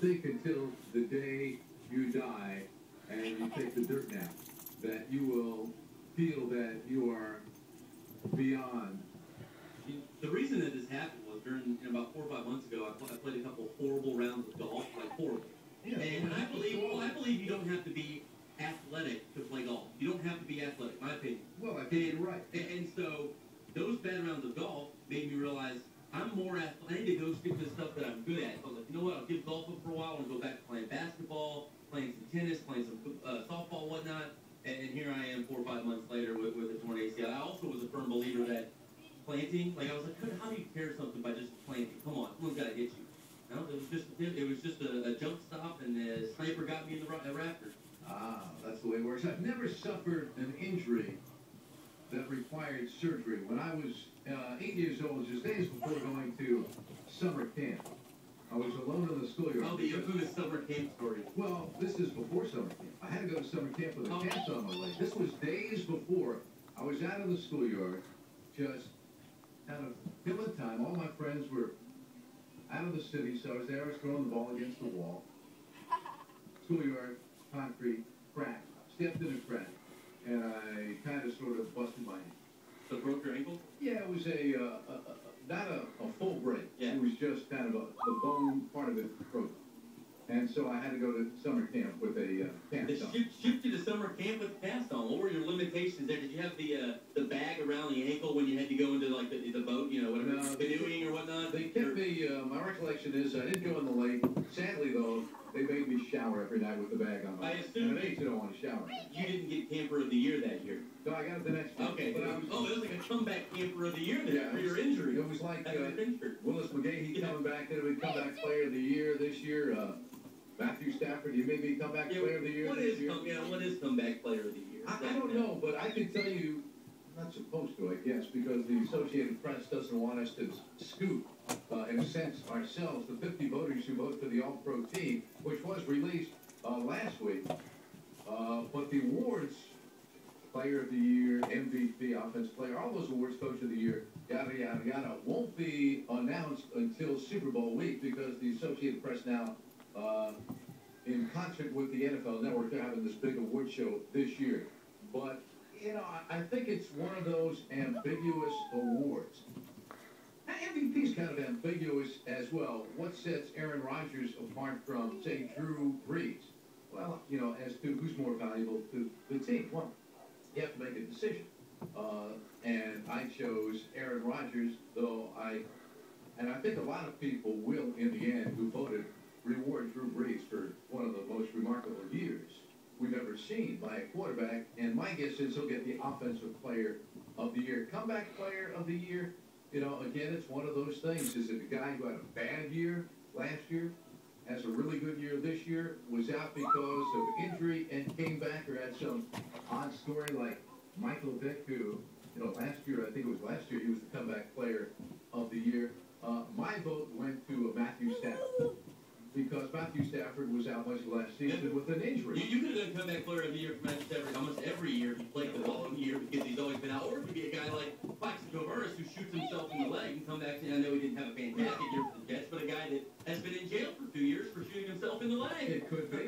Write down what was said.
think until the day you die and you take the dirt nap that you will feel that you are beyond. The reason that this happened was during about 4 or 5 months ago, I played a couple horrible rounds of golf, like horrible. Yeah, and I believe you don't have to be athletic to play golf. You don't have to be athletic, my opinion. well, I think you're right. And so those bad rounds of golf made me realize I'm more athletic. I need to go stick to the stuff that I'm good at. I was like, you know what? I'll give golf up for a while and go back to playing basketball, playing some tennis, playing some softball, whatnot. And here I am 4 or 5 months later with a torn ACL. I also was a firm believer that planting, like I was like, how do you tear something by just planting? Come on, someone's got to hit you. No, it was just a jump stop, and the sniper got me in the rafters. Ah, that's the way it works. I've never suffered an injury that required surgery. When I was 8 years old, just days before going to summer camp, I was alone in the schoolyard. Oh, the infamous summer camp story. Well, this is before summer camp. I had to go to summer camp with a cast on my leg. This was days before. I was out in the schoolyard, just kind of killing time. All my friends were out of the city, so I was there. I was throwing the ball against the wall. Schoolyard, concrete, crack. Stepped in a crack, and I kind of sort of busted my hand. So broke your ankle? Yeah, it was not a full break. Yeah. It was just kind of the bone part of it broke. And so I had to go to summer camp with a cast on. Shift you to summer camp with a cast on. What were your limitations there? Did you have the bag around the ankle when you had to go into like the boat, you know, whatever, canoeing or whatnot? They kept me, my recollection is I didn't go in the lake. Sadly, though, they made me shower every night with the bag on. I assume at age you don't want to shower. You didn't get camper of the year that year. No, I got it the next year. Okay, but it was like a comeback camper of the year there for your it injury. It was like injured. Willis McGahee coming back. Then it would comeback player of the year this year. Matthew Stafford, you may be comeback player of the year this year. What is comeback player of the year? I don't know, but I can tell you, I'm not supposed to, I guess, because the Associated Press doesn't want us to scoop, in a sense, ourselves, the 50 voters who vote for the All-Pro team, which was released last week. But the awards, Player of the Year, MVP, Offensive Player, all those awards, Coach of the Year, yada, yada, yada, won't be announced until Super Bowl week because the Associated Press now, in concert with the NFL Network, they're having this big award show this year. But, you know, I think it's one of those ambiguous awards. MVP is kind of ambiguous as well. What sets Aaron Rodgers apart from, say, Drew Brees? Well, you know, as to who's more valuable to the team. Well, you have to make a decision. And I chose Aaron Rodgers, though I think a lot of people will, in the end, who voted, reward Drew Brees for one of the most remarkable years we've ever seen by a quarterback. And my guess is he'll get the Offensive Player of the Year. Comeback Player of the Year, you know, again, it's one of those things. Is it a guy who had a bad year last year, has a really good year this year, was out because of injury and came back, or had some odd story like Michael Vick, who, you know, last year, I think it was last year, he was the Comeback Player of the Year. My vote went to Matthew Stafford, because Matthew Stafford was out much last season with an injury. You could have done Comeback Player of the Year for Matthew Stafford almost every year if he played the following year because he's always been out. Or it could be a guy like Plaxico Burress who shoots himself in the leg and come back. I know he didn't have a fantastic year for the Jets, but a guy that has been in jail for 2 years for shooting himself in the leg. It could be.